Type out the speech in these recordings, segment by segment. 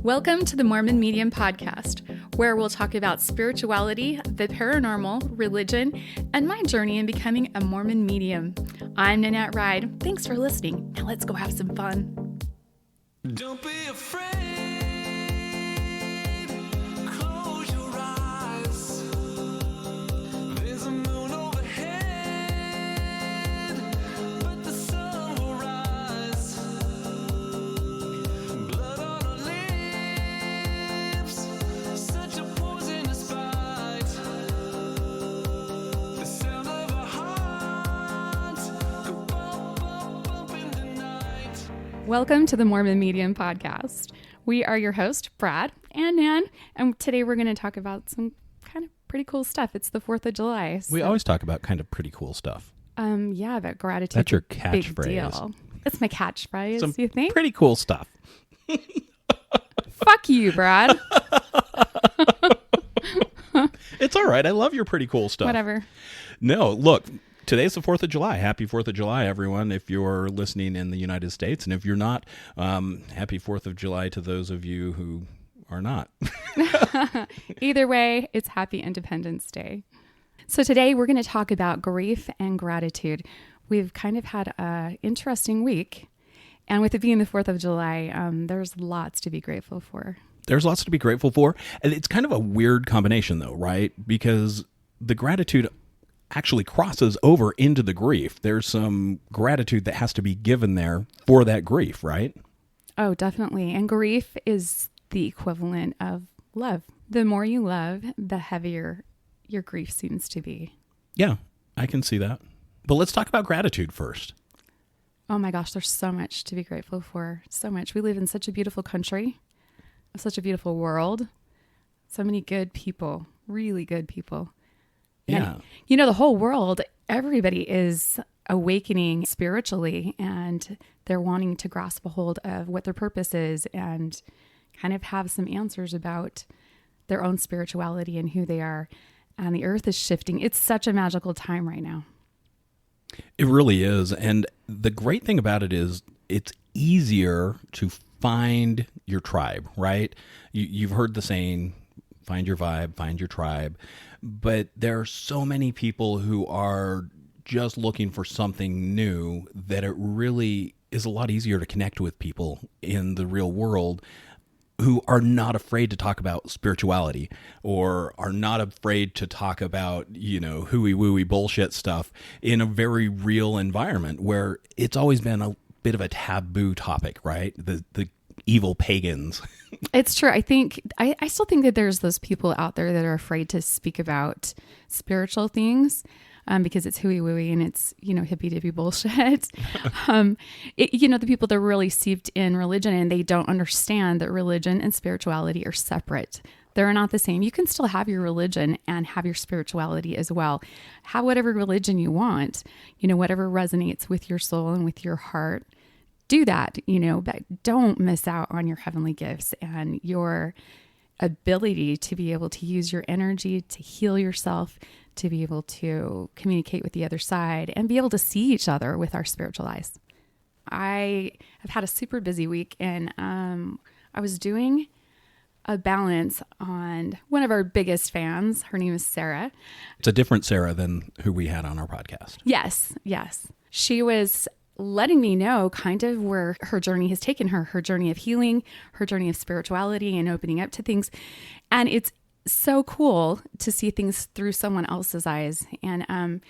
Welcome to the Mormon Medium Podcast, where we'll talk about spirituality, the paranormal, religion, and my journey in becoming a Mormon medium. I'm Nannette Ride. Thanks for listening. Now let's go have some fun. Don't be afraid. Close your eyes. There's a moon overhead, but the sun will rise. Blood on our lips, such a poisonous bite. The sound of our hearts go bump, bump, bump in the night. Welcome to the Mormon Medium Podcast. We are your host, Brad and Nan, and today we're going to talk about some kind of pretty cool stuff. It's the 4th of July. We always talk about kind of pretty cool stuff. Yeah, but gratitude. That's your Big catchphrase. deal. It's my catchphrase, Some you think? pretty cool stuff. Fuck you, Brad. It's all right. I love your pretty cool stuff. Whatever. No, look, today's the 4th of July. Happy 4th of July, everyone, if you're listening in the United States. And if you're not, happy 4th of July to those of you who are not. Either way, it's Happy Independence Day. So today we're going to talk about grief and gratitude. We've kind of had an interesting week. And with it being the 4th of July, there's lots to be grateful for. There's lots to be grateful for. And it's kind of a weird combination, though, right? Because the gratitude actually crosses over into the grief. There's some gratitude that has to be given there for that grief, right? Oh, definitely. And grief is the equivalent of love. The more you love, the heavier your grief seems to be. Yeah, I can see that. But let's talk about gratitude first. Oh my gosh, there's so much to be grateful for. So much. We live in such a beautiful country, such a beautiful world, so many good people, really good people. Yeah. And, you know, the whole world, everybody is awakening spiritually, and they're wanting to grasp a hold of what their purpose is and kind of have some answers about their own spirituality and who they are. And the earth is shifting. It's such a magical time right now. It really is. And the great thing about it is it's easier to find your tribe, right? You've heard the saying, find your vibe, find your tribe. But there are so many people who are just looking for something new that it really is a lot easier to connect with people in the real world who are not afraid to talk about spirituality or are not afraid to talk about, you know, hooey-wooey bullshit stuff in a very real environment where it's always been a bit of a taboo topic, right? The evil pagans. It's true. I still think that there's those people out there that are afraid to speak about spiritual things because it's hooey-wooey and it's, you know, hippy-dippy bullshit. The people that are really steeped in religion and they don't understand that religion and spirituality are separate. They're not the same. You can still have your religion and have your spirituality as well. Have whatever religion you want, you know, whatever resonates with your soul and with your heart. Do that, you know, but don't miss out on your heavenly gifts and your ability to be able to use your energy to heal yourself, to be able to communicate with the other side and be able to see each other with our spiritual eyes. I have had a super busy week and I was doing a balance on one of our biggest fans. Her name is Sarah. It's a different Sarah than who we had on our podcast. Yes. She was letting me know kind of where her journey has taken her journey of healing, her journey of spirituality and opening up to things. And it's so cool to see things through someone else's eyes. And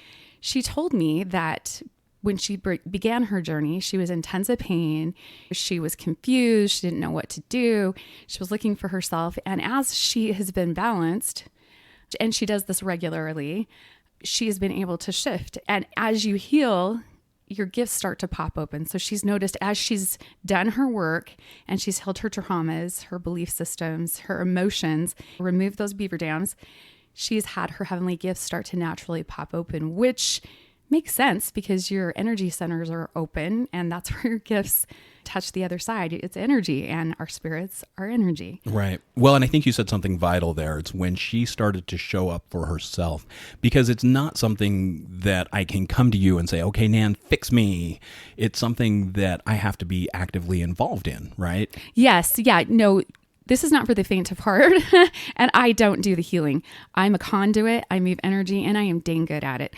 she told me that when she began her journey, she was in intensive pain. She was confused. She didn't know what to do. She was looking for herself. And as she has been balanced, and she does this regularly, she has been able to shift. And as you heal, your gifts start to pop open. So she's noticed as she's done her work and she's healed her traumas, her belief systems, her emotions, removed those beaver dams, she's had her heavenly gifts start to naturally pop open, which makes sense because your energy centers are open and that's where your gifts touch the other side. It's energy and our spirits are energy. Right. Well, and I think you said something vital there. It's when she started to show up for herself, because it's not something that I can come to you and say, okay, Nan, fix me. It's something that I have to be actively involved in, right? Yes. Yeah. No, This is not for the faint of heart. And I don't do the healing. I'm a conduit. I move energy and I am dang good at it.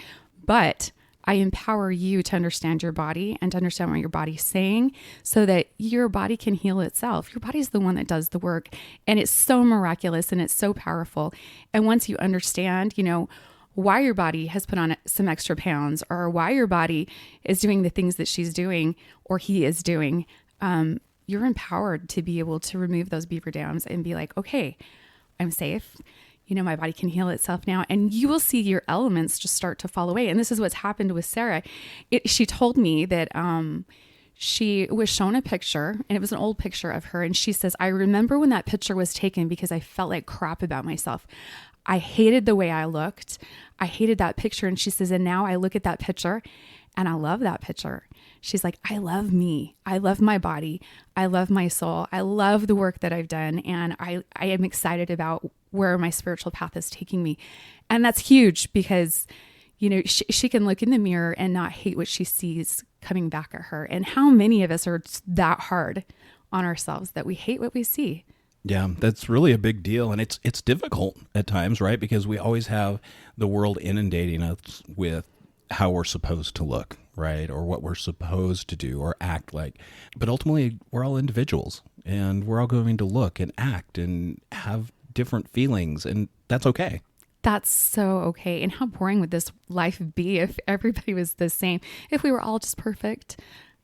But I empower you to understand your body and to understand what your body's saying so that your body can heal itself. Your body's the one that does the work. And it's so miraculous and it's so powerful. And once you understand, why your body has put on some extra pounds or why your body is doing the things that she's doing or he is doing, you're empowered to be able to remove those beaver dams and be like, okay, I'm safe. My body can heal itself now. And you will see your elements just start to fall away. And this is what's happened with Sarah. She told me that she was shown a picture, and it was an old picture of her. And she says, I remember when that picture was taken because I felt like crap about myself. I hated the way I looked. I hated that picture. And she says, and now I look at that picture and I love that picture. She's like, I love me. I love my body. I love my soul. I love the work that I've done. And I am excited about where my spiritual path is taking me. And that's huge because, she can look in the mirror and not hate what she sees coming back at her. And how many of us are that hard on ourselves that we hate what we see? Yeah, that's really a big deal. And it's difficult at times, right? Because we always have the world inundating us with how we're supposed to look, right? Or what we're supposed to do or act like. But ultimately, we're all individuals and we're all going to look and act and have different feelings. And that's okay. That's so okay. And how boring would this life be if everybody was the same? If we were all just perfect?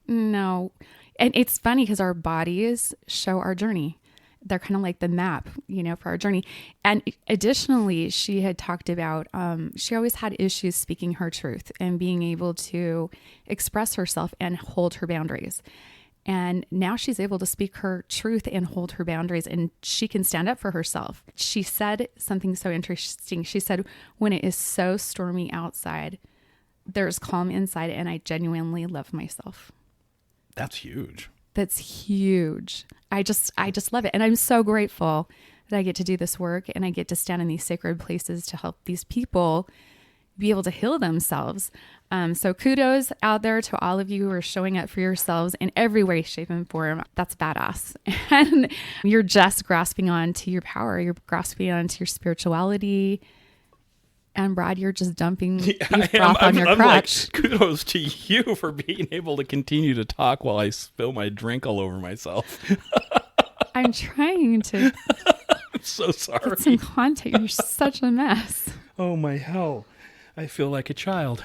No. And it's funny because our bodies show our journey. They're kind of like the map, for our journey. And additionally, she had talked about, she always had issues speaking her truth and being able to express herself and hold her boundaries. And now she's able to speak her truth and hold her boundaries, and she can stand up for herself. She said something so interesting. She said, when it is so stormy outside, there's calm inside, and I genuinely love myself. That's huge. That's huge. I just love it. And I'm so grateful that I get to do this work and I get to stand in these sacred places to help these people be able to heal themselves. So kudos out there to all of you who are showing up for yourselves in every way, shape, and form. That's badass. And you're just grasping on to your power. You're grasping on to your spirituality. And Brad, you're just dumping beef broth on your crotch. Like, kudos to you for being able to continue to talk while I spill my drink all over myself. I'm trying to. I'm so sorry. Put some content. You're such a mess. Oh my hell. I feel like a child.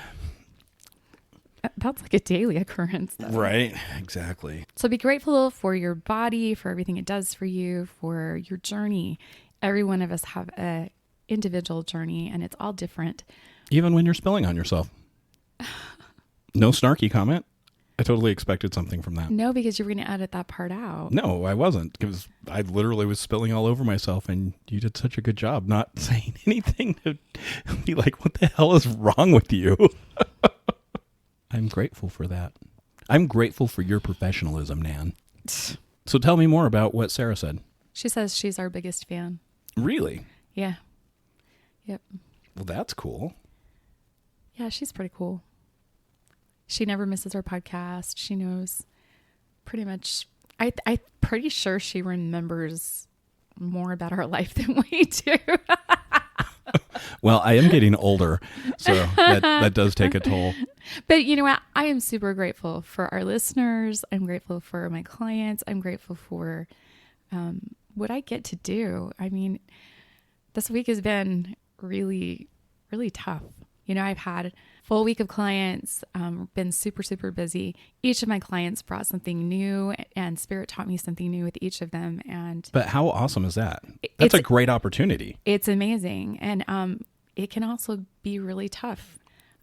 That's like a daily occurrence, though. Right, exactly. So be grateful for your body, for everything it does for you, for your journey. Every one of us have a individual journey and it's all different. Even when you're spilling on yourself. No snarky comment. I totally expected something from that. No, because you were going to edit that part out. No, I wasn't. Because I literally was spilling all over myself and you did such a good job not saying anything to be like, what the hell is wrong with you? I'm grateful for that. I'm grateful for your professionalism, Nan. So tell me more about what Sarah said. She says she's our biggest fan. Really? Yeah. Yep. Well, that's cool. Yeah, she's pretty cool. She never misses our podcast. She knows pretty much. I'm pretty sure she remembers more about our life than we do. Well, I am getting older, so that does take a toll. But you know what? I am super grateful for our listeners. I'm grateful for my clients. I'm grateful for what I get to do. I mean, this week has been really, really tough. I've had a full week of clients, been super, super busy. Each of my clients brought something new and Spirit taught me something new with each of them. But how awesome is that? That's a great opportunity. It's amazing. And it can also be really tough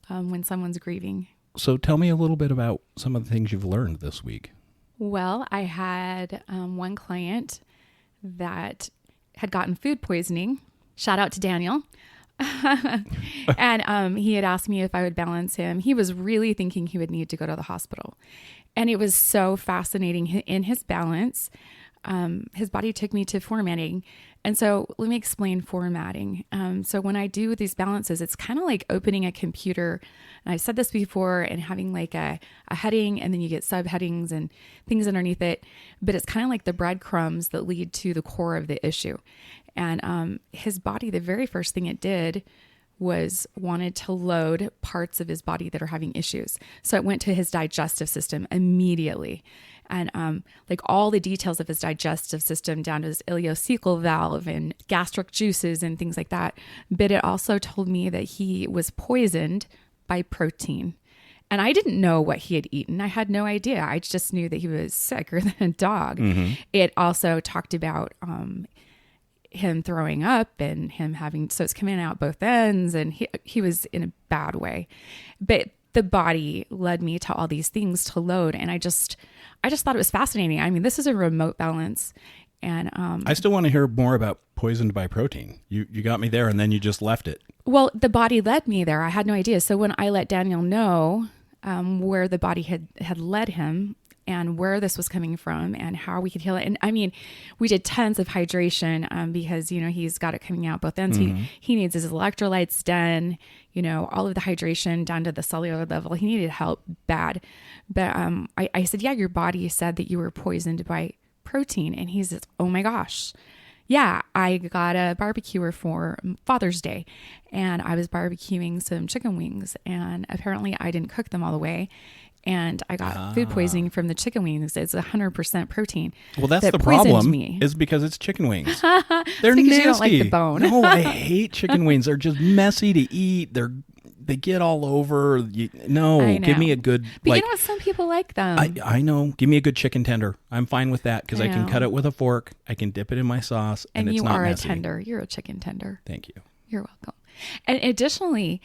when someone's grieving. So tell me a little bit about some of the things you've learned this week. Well, I had one client that had gotten food poisoning. Shout out to Daniel. And he had asked me if I would balance him. He was really thinking he would need to go to the hospital. And it was so fascinating in his balance. his body took me to formatting. And so let me explain formatting. So when I do these balances, it's kind of like opening a computer. And I've said this before, and having like a heading, and then you get subheadings and things underneath it. But it's kind of like the breadcrumbs that lead to the core of the issue. And his body, the very first thing it did was wanted to load parts of his body that are having issues. So it went to his digestive system immediately. And like all the details of his digestive system down to his ileocecal valve and gastric juices and things like that. But it also told me that he was poisoned by protein. And I didn't know what he had eaten. I had no idea. I just knew that he was sicker than a dog. Mm-hmm. It also talked about him throwing up and him having, so it's coming out both ends, and he was in a bad way. But the body led me to all these things to load. And I just thought it was fascinating. I mean, this is a remote balance. And I still want to hear more about poisoned by protein. You got me there, and then you just left it. Well, the body led me there. I had no idea. So when I let Daniel know where the body had led him and where this was coming from and how we could heal it. And I mean, we did tons of hydration because, he's got it coming out both ends. Mm-hmm. He needs his electrolytes done, all of the hydration down to the cellular level. He needed help bad. But I said, yeah, your body said that you were poisoned by protein. And he says, oh my gosh. Yeah, I got a barbecuer for Father's Day, and I was barbecuing some chicken wings, and apparently I didn't cook them all the way. And I got food poisoning from the chicken wings. It's 100% protein. Well, that's the problem. Is because it's chicken wings. They're nasty. You don't like the bone. No, I hate chicken wings. They're just messy to eat. They get all over. Give me a good. But you know what? Some people like them. I know. Give me a good chicken tender. I'm fine with that because I can cut it with a fork. I can dip it in my sauce, and it's not messy. You are a tender. You're a chicken tender. Thank you. You're welcome. And additionally,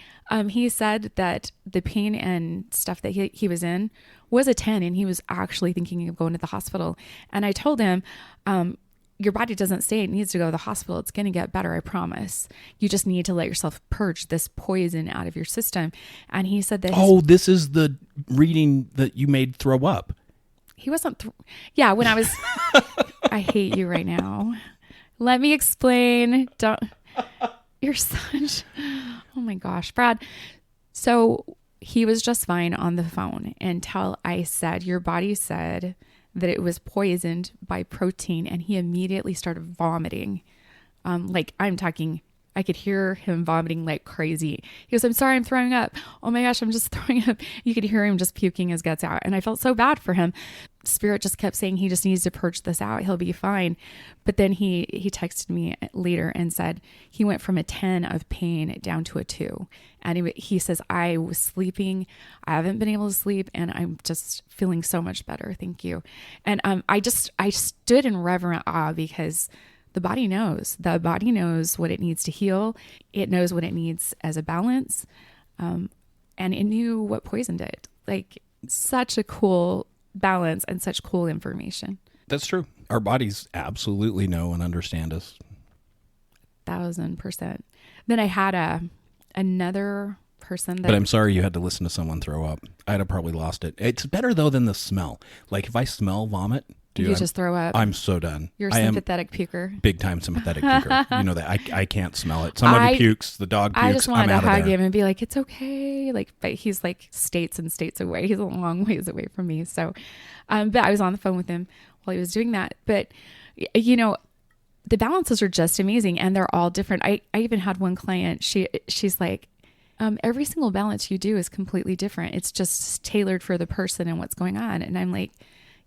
he said that the pain and stuff that he was in was a 10, and he was actually thinking of going to the hospital. And I told him, your body doesn't say it needs to go to the hospital. It's going to get better, I promise. You just need to let yourself purge this poison out of your system. And he said that... this is the reading that you made throw up. He wasn't... Yeah, when I was... I hate you right now. Let me explain. Don't... You're such... Oh my gosh, Brad. So he was just fine on the phone until I said, your body said that it was poisoned by protein, and he immediately started vomiting. Like I'm talking, I could hear him vomiting like crazy. He goes, I'm sorry, I'm throwing up. Oh my gosh, I'm just throwing up. You could hear him just puking his guts out. And I felt so bad for him. Spirit just kept saying he just needs to purge this out. He'll be fine. But then he texted me later and said he went from a 10 of pain down to a 2. And he says, I was sleeping. I haven't been able to sleep, and I'm just feeling so much better. Thank you. And I stood in reverent awe because the body knows. The body knows what it needs to heal. It knows what it needs as a balance. And it knew what poisoned it. Like, such a cool balance and such cool information. That's true. Our bodies absolutely know and understand us. 1000%. Then I had another person that... But I'm sorry you had to listen to someone throw up. I'd have probably lost it. It's better though than the smell. Like if I smell vomit, you just throw up. I'm so done. You're a sympathetic puker. Big time sympathetic puker. You know that. I can't smell it. Somebody pukes, the dog pukes, I just wanted I'm to out hug of there. him and be like, it's okay. Like, but he's like states and states away. He's a long ways away from me. So, but I was on the phone with him while he was doing that. But, the balances are just amazing, and they're all different. I even had one client, she's like, every single balance you do is completely different. It's just tailored for the person and what's going on. And I'm like,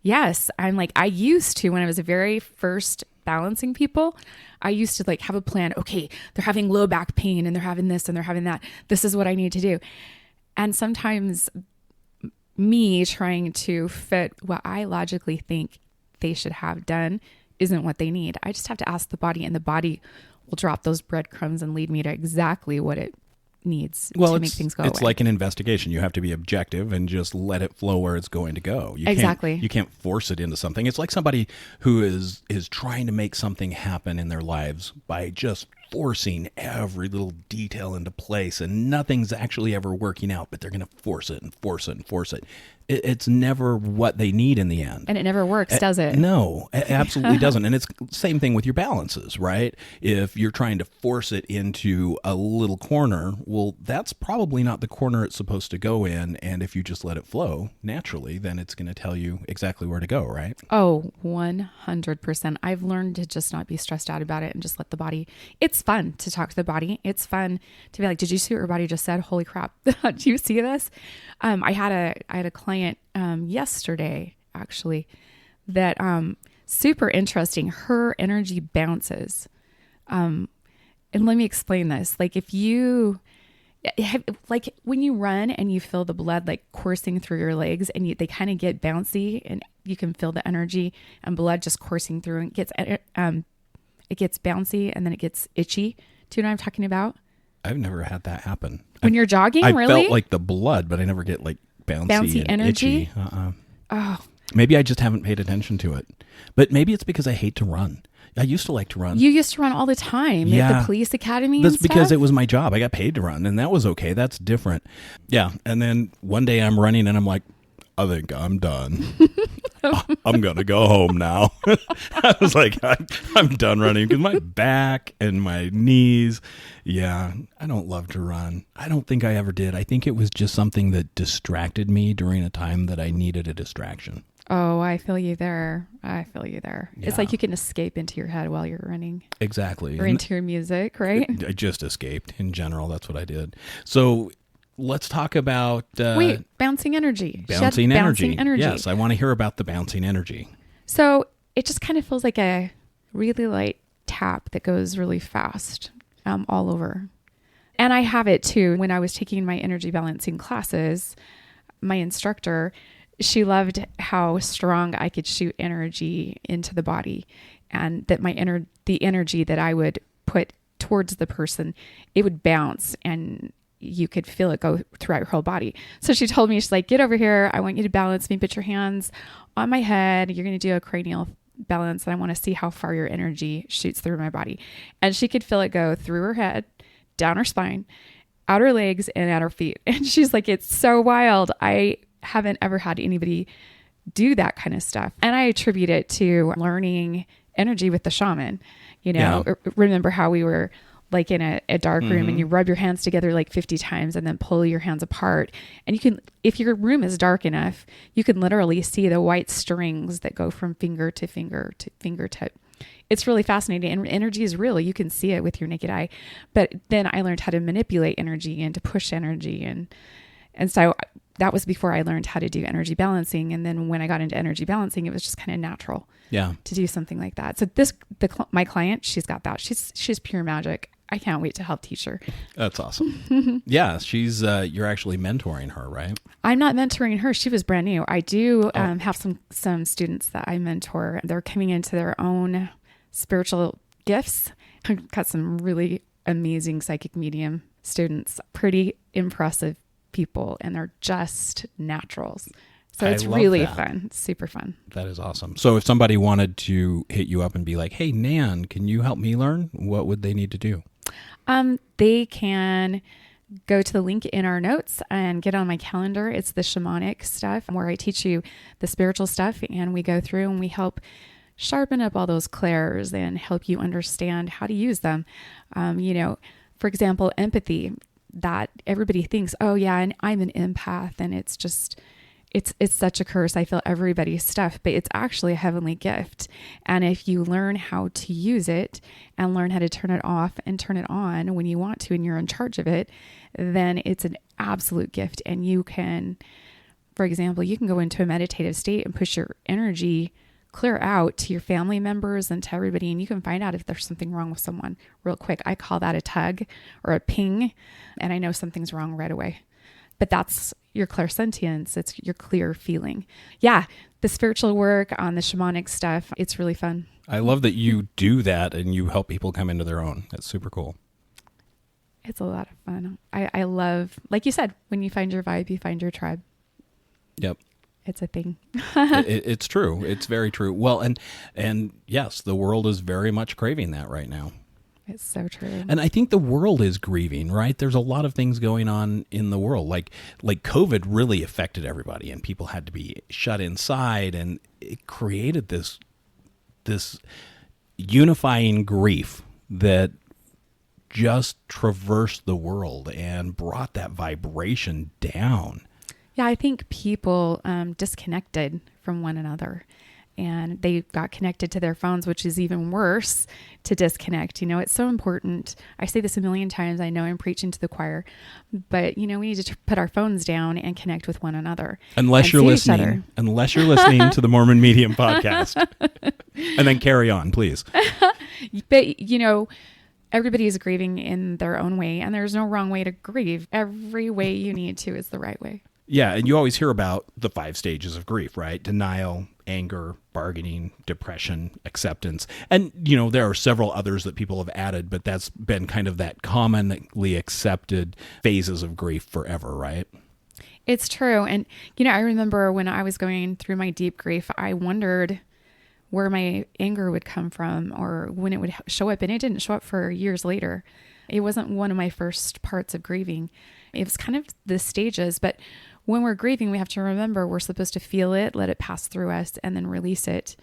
yes. I'm like, I used to, when I was the very first balancing people, I used to like have a plan. Okay, they're having low back pain and they're having this and they're having that. This is what I need to do. And sometimes me trying to fit what I logically think they should have done isn't what they need. I just have to ask the body, and the body will drop those breadcrumbs and lead me to exactly what it needs to make things go It's away. like an investigation. You have to be objective and just let it flow where it's going to go. You can't force it into something. It's like somebody who is trying to make something happen in their lives by just forcing every little detail into place, and nothing's actually ever working out, but they're going to force it and force it and force it. it's never what they need in the end. And it never works, does it? No, it absolutely doesn't. And it's same thing with your balances, right? If you're trying to force it into a little corner, well, that's probably not the corner it's supposed to go in. And if you just let it flow naturally, then it's going to tell you exactly where to go, right? Oh, 100%. I've learned to just not be stressed out about it and just let the body. It's fun to talk to the body. It's fun to be like, did you see what your body just said? Holy crap. Do you see this? I had a client yesterday, actually, that super interesting. Her energy bounces. And let me explain this. Like if you like when you run and you feel the blood like coursing through your legs and they kind of get bouncy and you can feel the energy and blood just coursing through and it gets bouncy and then it gets itchy. Do you know what I'm talking about? I've never had that happen. When you're jogging, I really? felt like the blood, but I never get like bouncy and energy. itchy. Oh, Maybe I just haven't paid attention to it. But maybe it's because I hate to run. I used to like to run. you used to run all the time at Yeah. the police academy. That's and stuff? because it was my job. I got paid to run, and that was okay. That's different. Yeah. And then one day I'm running, and I'm like, I think I'm done. I'm going to go home now. I was like, I'm done running because my back and my knees. Yeah, I don't love to run. I don't think I ever did. I think it was just something that distracted me during a time that I needed a distraction. Oh, I feel you there. It's Yeah. like you can escape into your head while you're running Exactly. or into your music, right? I just escaped in general. That's what I did. So let's talk about Wait, bouncing energy. She had bouncing energy. Bouncing energy. Yes, I want to hear about the bouncing energy. So it just kind of feels like a really light tap that goes really fast all over. And I have it too. When I was taking my energy balancing classes, my instructor, she loved how strong I could shoot energy into the body, and that the energy that I would put towards the person, it would bounce and you could feel it go throughout your whole body. So she told me, she's like, get over here. I want you to balance me. Put your hands on my head. You're going to do a cranial balance. And I want to see how far your energy shoots through my body. And she could feel it go through her head, down her spine, out her legs, and at her feet. And she's like, it's so wild. I haven't ever had anybody do that kind of stuff. And I attribute it to learning energy with the shaman. You know, remember how we were like in a dark room and you rub your hands together like 50 times and then pull your hands apart. And you can, if your room is dark enough, you can literally see the white strings that go from finger to finger to fingertip. It's really fascinating, and energy is real. You can see it with your naked eye. But then I learned how to manipulate energy and to push energy. And so that was before I learned how to do energy balancing. And then when I got into energy balancing, it was just kind of natural to do something like that. So my client, she's got that. She's pure magic. I can't wait to help teach her. That's awesome. Yeah, she's you're actually mentoring her, right? I'm not mentoring her. She was brand new. I do have some students that I mentor. They're coming into their own spiritual gifts. I've got some really amazing psychic medium students, pretty impressive people, and they're just naturals. So it's really fun. It's super fun. That is awesome. So if somebody wanted to hit you up and be like, hey, Nan, can you help me learn? What would they need to do? They can go to the link in our notes and get on my calendar. It's the shamanic stuff where I teach you the spiritual stuff, and we go through and we help sharpen up all those clairs and help you understand how to use them. For example, empathy, that everybody thinks, oh yeah, and I'm an empath, and it's just, it's such a curse. I feel everybody's stuff, but it's actually a heavenly gift. And if you learn how to use it and learn how to turn it off and turn it on when you want to, and you're in charge of it, then it's an absolute gift. And you can, for example, you can go into a meditative state and push your energy clear out to your family members and to everybody, and you can find out if there's something wrong with someone real quick. I call that a tug or a ping, and I know something's wrong right away. But that's your clairsentience. It's your clear feeling. Yeah, the spiritual work on the shamanic stuff, it's really fun. I love that you do that and you help people come into their own. That's super cool. It's a lot of fun. I love, like you said, when you find your vibe, you find your tribe. Yep. It's a thing. It's true. It's very true. Well, and yes, the world is very much craving that right now. It's so true. And I think the world is grieving, right? There's a lot of things going on in the world. Like COVID really affected everybody, and people had to be shut inside, and it created this unifying grief that just traversed the world and brought that vibration down. Yeah, I think people disconnected from one another, and they got connected to their phones, which is even worse to disconnect. It's so important. I say this a million times. I know I'm preaching to the choir, but we need to put our phones down and connect with one another. Unless you're listening to the Mormon Medium podcast, and then carry on, please. But everybody is grieving in their own way, and there's no wrong way to grieve. Every way you need to is the right way. Yeah, and you always hear about the 5 stages of grief, right? Denial, anger, bargaining, depression, acceptance. And, there are several others that people have added, but that's been kind of that commonly accepted phases of grief forever, right? It's true. And, I remember when I was going through my deep grief, I wondered where my anger would come from or when it would show up. And it didn't show up for years later. It wasn't one of my first parts of grieving. It was kind of the stages, but when we're grieving, we have to remember we're supposed to feel it, let it pass through us, and then release it.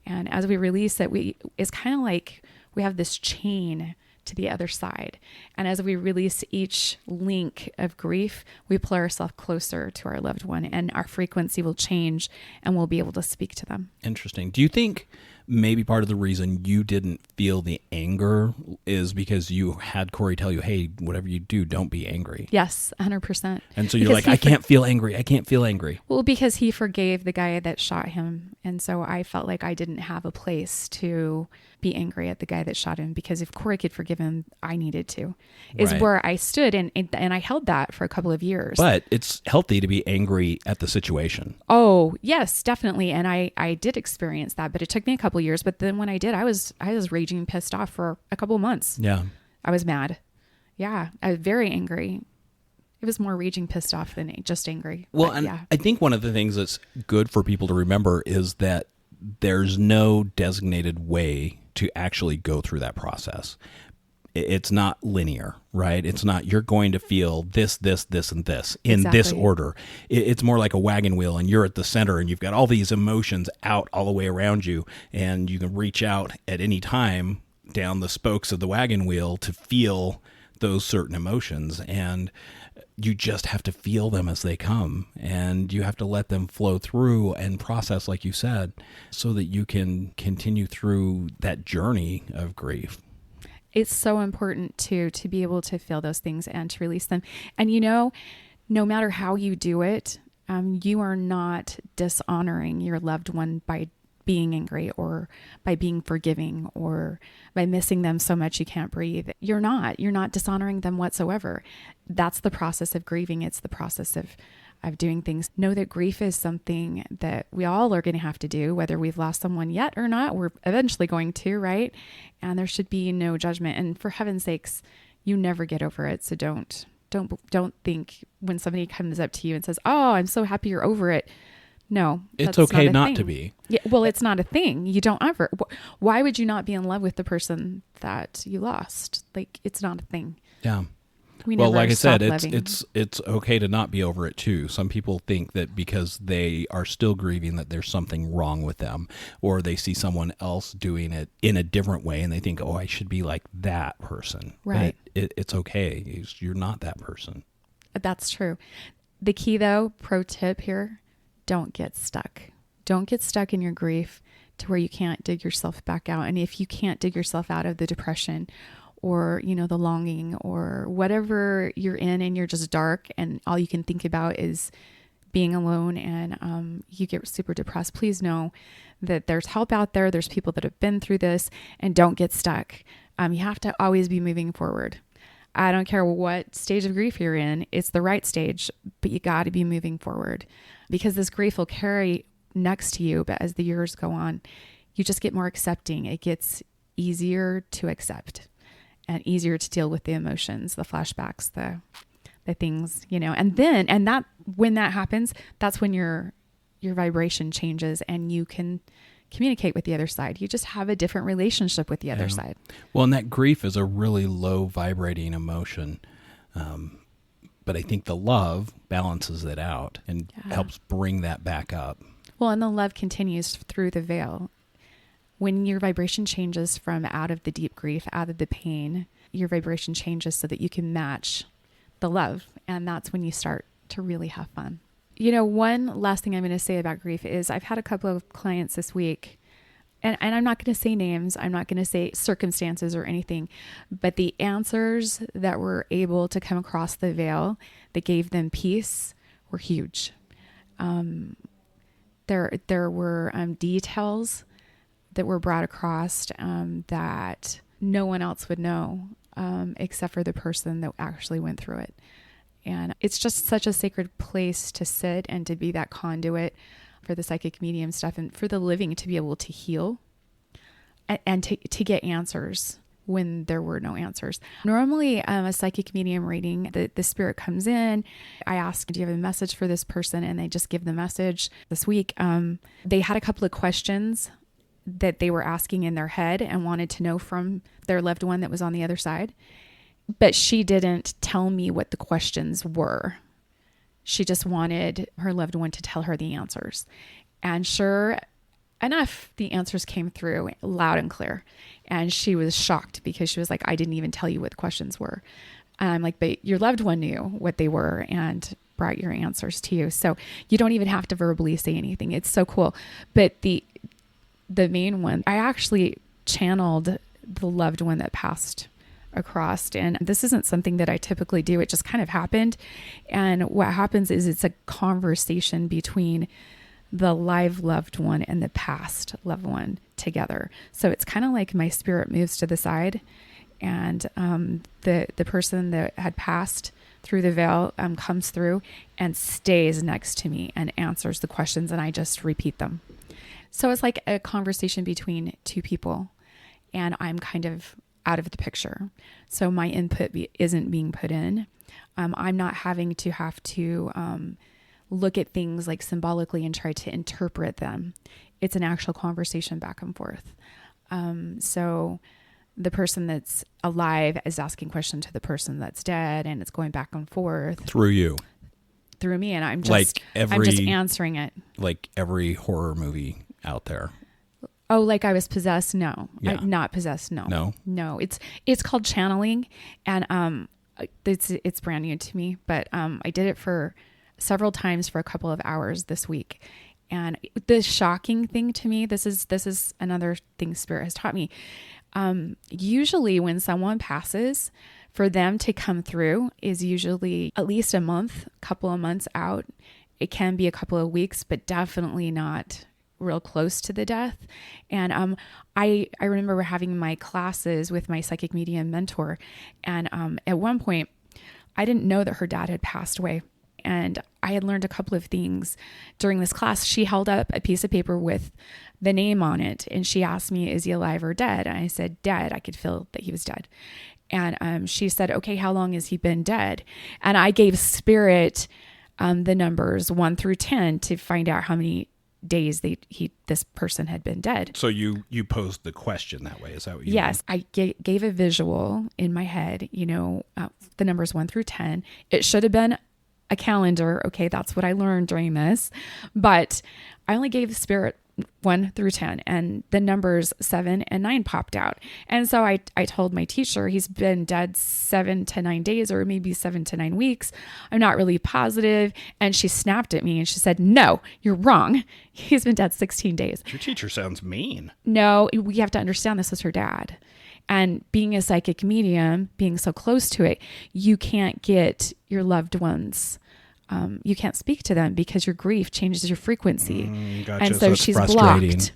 And as we release it, it's kind of like we have this chain to the other side. And as we release each link of grief, we pull ourselves closer to our loved one, and our frequency will change, and we'll be able to speak to them. Interesting. Do you think maybe part of the reason you didn't feel the anger is because you had Corey tell you, hey, whatever you do, don't be angry? Yes, 100%. And so you're like, I can't feel angry. I can't feel angry. Well, because he forgave the guy that shot him. And so I felt like I didn't have a place to be angry at the guy that shot him, because if Corey could forgive him, I needed to, is Right. where I stood. And I held that for a couple of years. But it's healthy to be angry at the situation. Oh, yes, definitely. And I did experience that, but it took me a couple of years. But then when I did, I was raging pissed off for a couple of months. Yeah. I was mad. Yeah. I was very angry. It was more raging pissed off than just angry. Well, But and yeah. I think one of the things that's good for people to remember is that there's no designated way to actually go through that process. It's not linear, right? It's not you're going to feel this, and this in this Exactly. order. It's more like a wagon wheel, and you're at the center, and you've got all these emotions out all the way around you, and you can reach out at any time down the spokes of the wagon wheel to feel those certain emotions. And you just have to feel them as they come, and you have to let them flow through and process, like you said, so that you can continue through that journey of grief. It's so important to be able to feel those things and to release them. And no matter how you do it, you are not dishonoring your loved one by being angry or by being forgiving or by missing them so much you can't breathe. You're not dishonoring them whatsoever. That's the process of grieving. It's the process of doing things. Know that grief is something that we all are going to have to do, whether we've lost someone yet or not. We're eventually going to, right? And there should be no judgment. And for heaven's sakes, you never get over it. So don't think when somebody comes up to you and says, "Oh, I'm so happy you're over it." No, It's that's okay a not thing. to be. Yeah, well, it's not a thing. You don't ever. Why would you not be in love with the person that you lost? Like, it's not a thing. Yeah. We Well, never like I said, stop loving. it's okay to not be over it too. Some people think that because they are still grieving that there's something wrong with them, or they see someone else doing it in a different way and they think, "Oh, I should be like that person." Right. But it's okay. You're not that person. That's true. The key, though, pro tip here, don't get stuck. Don't get stuck in your grief to where you can't dig yourself back out. And if you can't dig yourself out of the depression or, the longing or whatever you're in and you're just dark and all you can think about is being alone and you get super depressed, please know that there's help out there. There's people that have been through this, and don't get stuck. You have to always be moving forward. I don't care what stage of grief you're in. It's the right stage, but you got to be moving forward because this grief will carry next to you. But as the years go on, you just get more accepting. It gets easier to accept and easier to deal with the emotions, the flashbacks, the things, and when that happens, that's when your vibration changes and you can communicate with the other side. You just have a different relationship with the other side. Well, and that grief is a really low vibrating emotion. But I think the love balances it out and helps bring that back up. Well, and the love continues through the veil. When your vibration changes from out of the deep grief, out of the pain, your vibration changes so that you can match the love. And that's when you start to really have fun. You know, one last thing I'm going to say about grief is I've had a couple of clients this week, and I'm not going to say names, I'm not going to say circumstances or anything, but the answers that were able to come across the veil that gave them peace were huge. There were details that were brought across that no one else would know except for the person that actually went through it. And it's just such a sacred place to sit and to be that conduit for the psychic medium stuff and for the living to be able to heal and to get answers when there were no answers. Normally, a psychic medium reading, the spirit comes in. I ask, do you have a message for this person? And they just give the message. This week, they had a couple of questions that they were asking in their head and wanted to know from their loved one that was on the other side. But she didn't tell me what the questions were. She just wanted her loved one to tell her the answers. And sure enough, the answers came through loud and clear. And she was shocked because she was like, I didn't even tell you what the questions were. And I'm like, but your loved one knew what they were and brought your answers to you. So you don't even have to verbally say anything. It's so cool. But the main one, I actually channeled the loved one that passed across. And this isn't something that I typically do. It just kind of happened. And what happens is it's a conversation between the live loved one and the past loved one together. So it's kind of like my spirit moves to the side and the person that had passed through the veil comes through and stays next to me and answers the questions, and I just repeat them. So it's like a conversation between two people, and I'm kind of out of the picture. So my input isn't being put in. I'm not having to look at things like symbolically and try to interpret them. It's an actual conversation back and forth. So the person that's alive is asking questions to the person that's dead, and it's going back and forth Through you. through me. And I'm just answering it. Like every horror movie out there. Oh, like I was possessed? No, Yeah. I'm not possessed. No. It's called channeling, and it's brand new to me. But I did it for several times for a couple of hours this week, and the shocking thing to me, this is another thing Spirit has taught me. Usually, when someone passes, for them to come through is usually at least a month, couple of months out. It can be a couple of weeks, but definitely not real close to the death. And I remember having my classes with my psychic medium mentor, and at one point I didn't know that her dad had passed away, and I had learned a couple of things during this class. She held up a piece of paper with the name on it, and she asked me, is he alive or dead? And I said dead. I could feel that he was dead. And she said, okay, how long has he been dead? And I gave Spirit the numbers 1 through 10 to find out how many days this person had been dead. So you posed the question that way. Is that what you Yes, I gave a visual in my head, the numbers 1 through 10. It should have been a calendar. Okay, that's what I learned during this. But I only gave Spirit 1 through 10, and the numbers 7 and 9 popped out. And so I told my teacher he's been dead 7 to 9 days, or maybe 7 to 9 weeks. I'm not really positive. And she snapped at me and she said, no, you're wrong. He's been dead 16 days. Your teacher sounds mean. No, we have to understand this is her dad. And being a psychic medium, being so close to it, you can't get your loved ones. You can't speak to them because your grief changes your frequency. Gotcha. And so she's frustrating. blocked.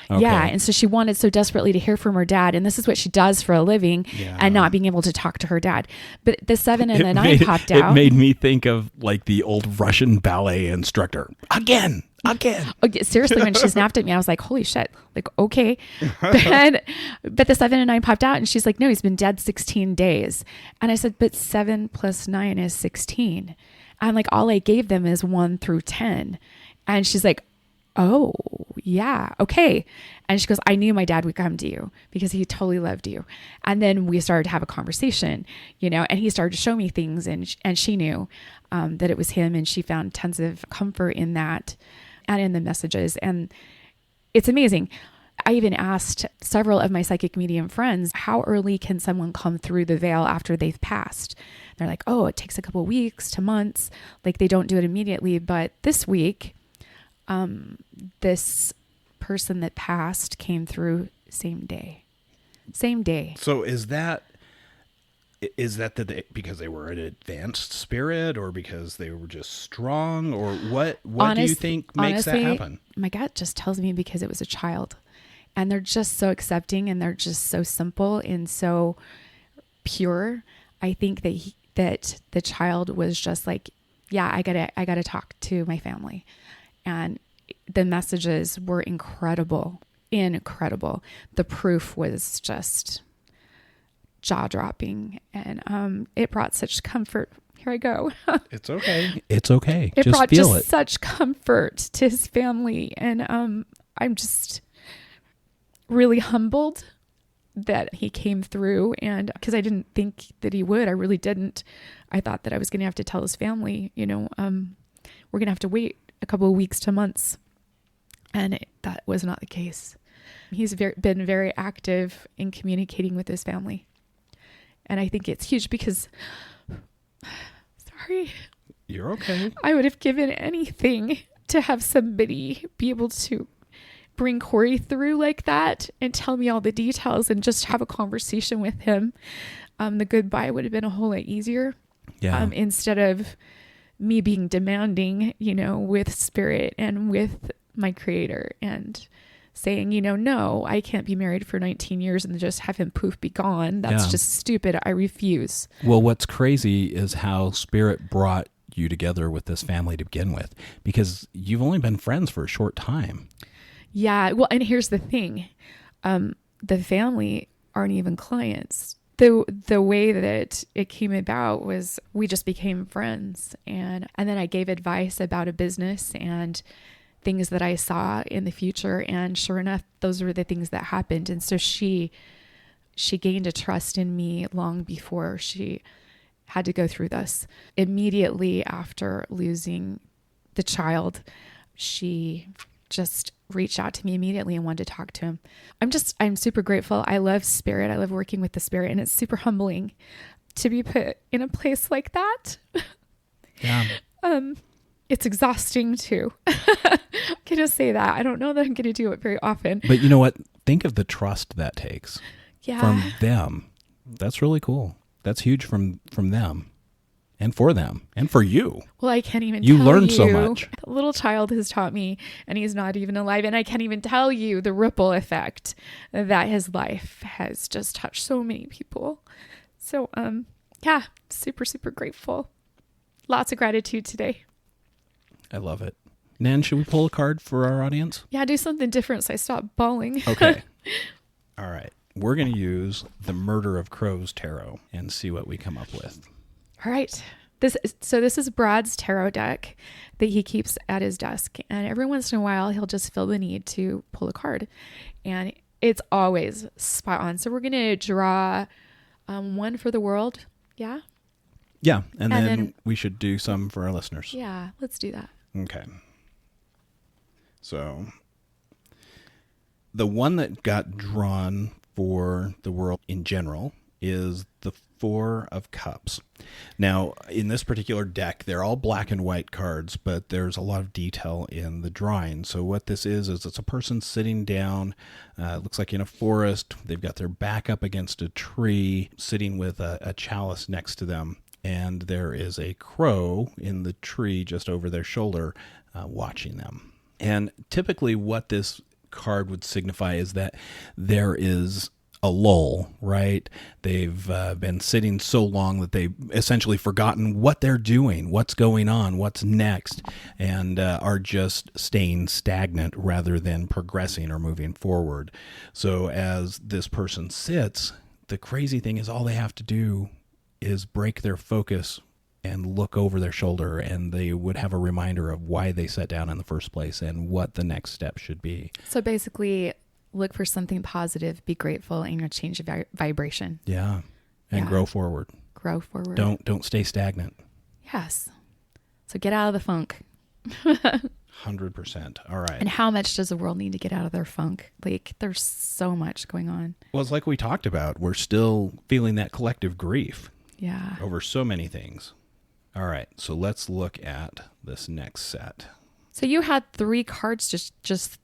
Okay. Yeah. And so she wanted so desperately to hear from her dad. And this is what she does for a living, and not being able to talk to her dad. But the 7 and the 9 popped out. It made me think of like the old Russian ballet instructor. Again. Okay, seriously, when she snapped at me, I was like, holy shit. Like, okay. But the 7 and 9 popped out, and she's like, no, he's been dead 16 days. And I said, but 7 plus 9 is 16. I'm like, all I gave them is 1 through 10. And she's like, oh, yeah, okay. And she goes, I knew my dad would come to you because he totally loved you. And then we started to have a conversation, and he started to show me things, and she knew that it was him, and she found tons of comfort in that and in the messages. And it's amazing. I even asked several of my psychic medium friends, how early can someone come through the veil after they've passed? They're like, oh, it takes a couple of weeks to months. Like they don't do it immediately. But this week, this person that passed came through same day. So is that because they were an advanced spirit, or because they were just strong, or what do you think makes that happen? My gut just tells me because it was a child, and they're just so accepting, and they're just so simple and so pure. I think that the child was just like, yeah, I gotta talk to my family. And the messages were incredible. The proof was just jaw-dropping, and it brought such comfort. Here I go. It's okay. It's okay. It just brought feel just such comfort to his family, and I'm just really humbled that he came through, and because I didn't think that he would. I really didn't. I thought that I was going to have to tell his family, we're going to have to wait a couple of weeks to months, and that was not the case. He's been very active in communicating with his family. And I think it's huge because, sorry. You're okay. I would have given anything to have somebody be able to bring Corey through like that and tell me all the details and just have a conversation with him. The goodbye would have been a whole lot easier. Yeah. Instead of me being demanding, with spirit and with my creator and saying, no, I can't be married for 19 years and just have him poof be gone. That's just stupid. I refuse. Well, what's crazy is how spirit brought you together with this family to begin with, because you've only been friends for a short time. Yeah. Well, and here's the thing. The family aren't even clients. The way that it came about was we just became friends, and then I gave advice about a business and things that I saw in the future, and sure enough, those were the things that happened. And so she gained a trust in me long before she had to go through this. Immediately after losing the child, she just reached out to me immediately and wanted to talk to him. I'm super grateful. I love spirit. I love working with the spirit, and it's super humbling to be put in a place like that. Yeah. It's exhausting too. I'm going to say that. I don't know that I'm going to do it very often. But you know what? Think of the trust that takes Yeah. from them. That's really cool. That's huge from them and for them and for you. Well, I can't even You tell learned so much. The little child has taught me, and he's not even alive. And I can't even tell you the ripple effect that his life has just touched so many people. So, yeah, super, super grateful. Lots of gratitude today. I love it. Nan, should we pull a card for our audience? Yeah, do something different so I stop bawling. Okay. All right. We're going to use the Murder of Crows Tarot and see what we come up with. All right. This is Brad's tarot deck that he keeps at his desk. And every once in a while, he'll just feel the need to pull a card. And it's always spot on. So we're going to draw one for the world. Yeah? Yeah. And then we should do some for our listeners. Yeah, let's do that. Okay. So the one that got drawn for the world in general is the Four of Cups. Now, in this particular deck, they're all black and white cards, but there's a lot of detail in the drawing. So what this is it's a person sitting down, looks like in a forest. They've got their back up against a tree, sitting with a chalice next to them. And there is a crow in the tree just over their shoulder watching them. And typically what this card would signify is that there is a lull, right? They've been sitting so long that they've essentially forgotten what they're doing, what's going on, what's next, and are just staying stagnant rather than progressing or moving forward. So as this person sits, the crazy thing is all they have to do is break their focus and look over their shoulder, and they would have a reminder of why they sat down in the first place and what the next step should be. So basically, look for something positive, be grateful, and you'll change the vibration. Yeah. And Yeah. grow forward. Grow forward. Don't stay stagnant. Yes. So get out of the funk. 100%. All right. And how much does the world need to get out of their funk? Like, there's so much going on. Well, it's like we talked about. We're still feeling that collective grief Yeah. over so many things. All right. So let's look at this next set. So you had 3 cards just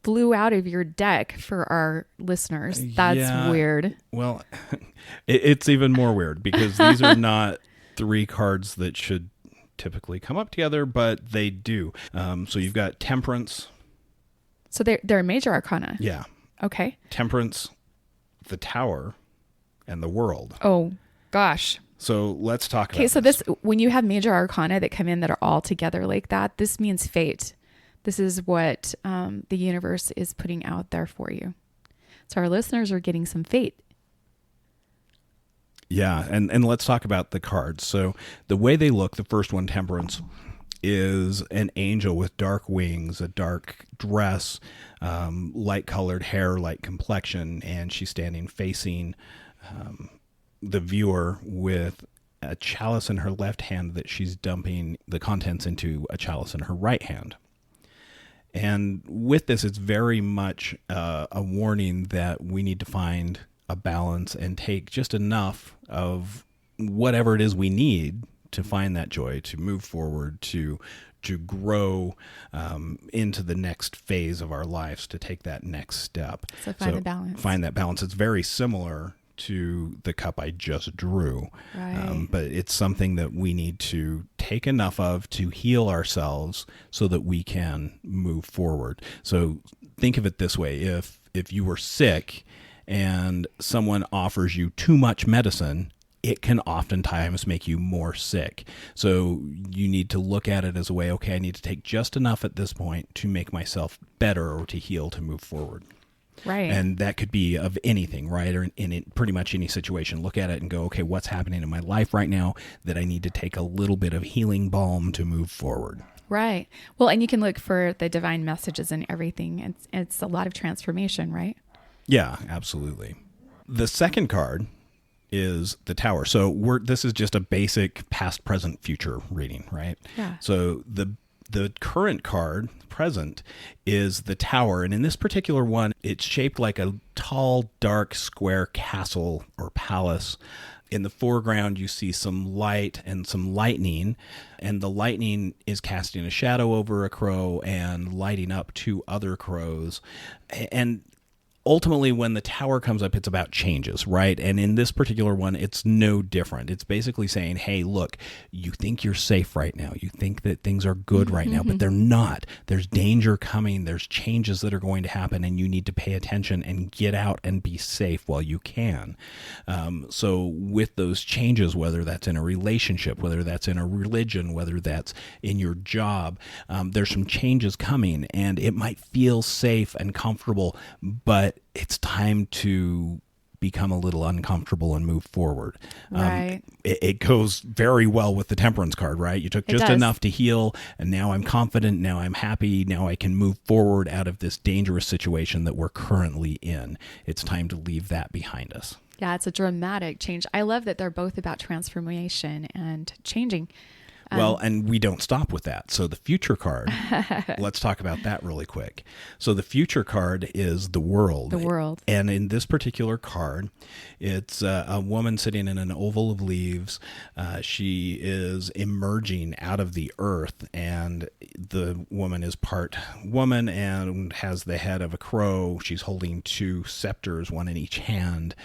flew out of your deck for our listeners. That's Yeah. weird. Well, it's even more weird because these are not 3 cards that should typically come up together, but they do. So you've got Temperance. So they're major arcana. Yeah. Okay. Temperance, the Tower, and the World. Oh, gosh. So let's talk about Okay, so this, when you have major arcana that come in that are all together like that, this means fate. This is what the universe is putting out there for you. So our listeners are getting some fate. Yeah, and let's talk about the cards. So the way they look, the first one, Temperance, is an angel with dark wings, a dark dress, light-colored hair, light complexion, and she's standing facing the viewer with a chalice in her left hand that she's dumping the contents into a chalice in her right hand. And with this, it's very much a warning that we need to find a balance and take just enough of whatever it is we need to find that joy, to move forward, to grow into the next phase of our lives, to take that next step. So find the balance. Find that balance. It's very similar to the cup I just drew. Right. But it's something that we need to take enough of to heal ourselves so that we can move forward. So think of it this way. If you were sick and someone offers you too much medicine, it can oftentimes make you more sick. So you need to look at it as a way, okay, I need to take just enough at this point to make myself better or to heal, to move forward. Right. And that could be of anything, right? Or in pretty much any situation. Look at it and go, okay, what's happening in my life right now that I need to take a little bit of healing balm to move forward? Right. Well, and you can look for the divine messages and everything. It's a lot of transformation, right? Yeah, absolutely. The second card is the Tower. So this is just a basic past, present, future reading, right? Yeah. So the current card, present, is the Tower. And in this particular one, it's shaped like a tall, dark, square castle or palace. In the foreground, you see some light and some lightning, and the lightning is casting a shadow over a crow and lighting up 2 other crows. And ultimately, when the Tower comes up, it's about changes, right? And in this particular one, it's no different. It's basically saying, hey, look, you think you're safe right now. You think that things are good right now, but they're not. There's danger coming. There's changes that are going to happen, and you need to pay attention and get out and be safe while you can. So with those changes, whether that's in a relationship, whether that's in a religion, whether that's in your job, there's some changes coming, and it might feel safe and comfortable, but it's time to become a little uncomfortable and move forward. Right. It goes very well with the Temperance card, right? You took just enough to heal, and now I'm confident, now I'm happy, now I can move forward out of this dangerous situation that we're currently in. It's time to leave that behind us. Yeah, it's a dramatic change. I love that they're both about transformation and changing. Well, and we don't stop with that. So the future card, let's talk about that really quick. So the future card is the World. The World. And in this particular card, it's a woman sitting in an oval of leaves. She is emerging out of the earth, and the woman is part woman and has the head of a crow. She's holding 2 scepters, one in each hand,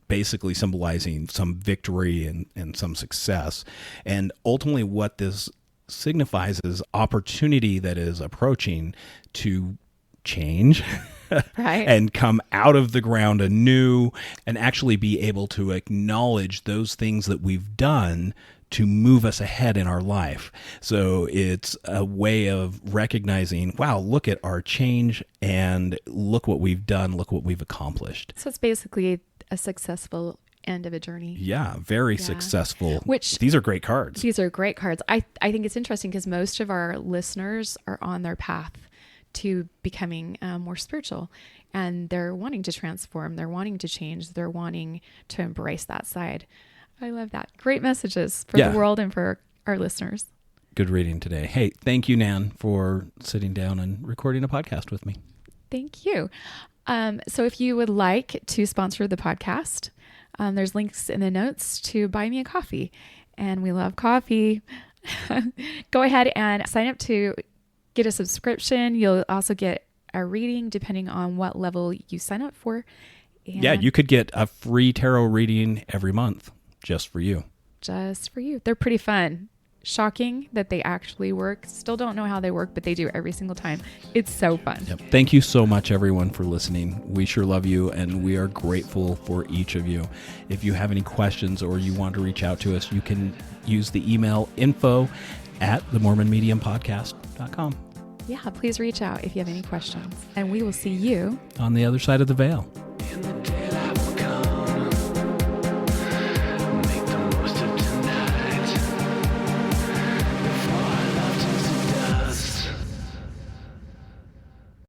basically symbolizing some victory and some success. And ultimately what this signifies is opportunity that is approaching to change Right. and come out of the ground anew and actually be able to acknowledge those things that we've done to move us ahead in our life. So it's a way of recognizing, wow, look at our change and look what we've done, look what we've accomplished. So it's basically a successful end of a journey. Yeah, very successful. Which these are great cards. These are great cards. I think it's interesting because most of our listeners are on their path to becoming more spiritual, and they're wanting to transform. They're wanting to change. They're wanting to embrace that side. I love that. Great messages for the world and for our listeners. Good reading today. Hey, thank you, Nan, for sitting down and recording a podcast with me. Thank you. So if you would like to sponsor the podcast, there's links in the notes to buy me a coffee, and we love coffee. Go ahead and sign up to get a subscription. You'll also get a reading depending on what level you sign up for. And yeah, you could get a free tarot reading every month just for you. Just for you. They're pretty fun. Shocking that they actually work. Still don't know how they work, but they do every single time. It's so fun. Yep. Thank you so much, everyone, for listening. We sure love you, and we are grateful for each of you. If you have any questions or you want to reach out to us, you can use the email info@themormonmediumpodcast.com. Yeah, please reach out if you have any questions. And we will see you on the other side of the veil.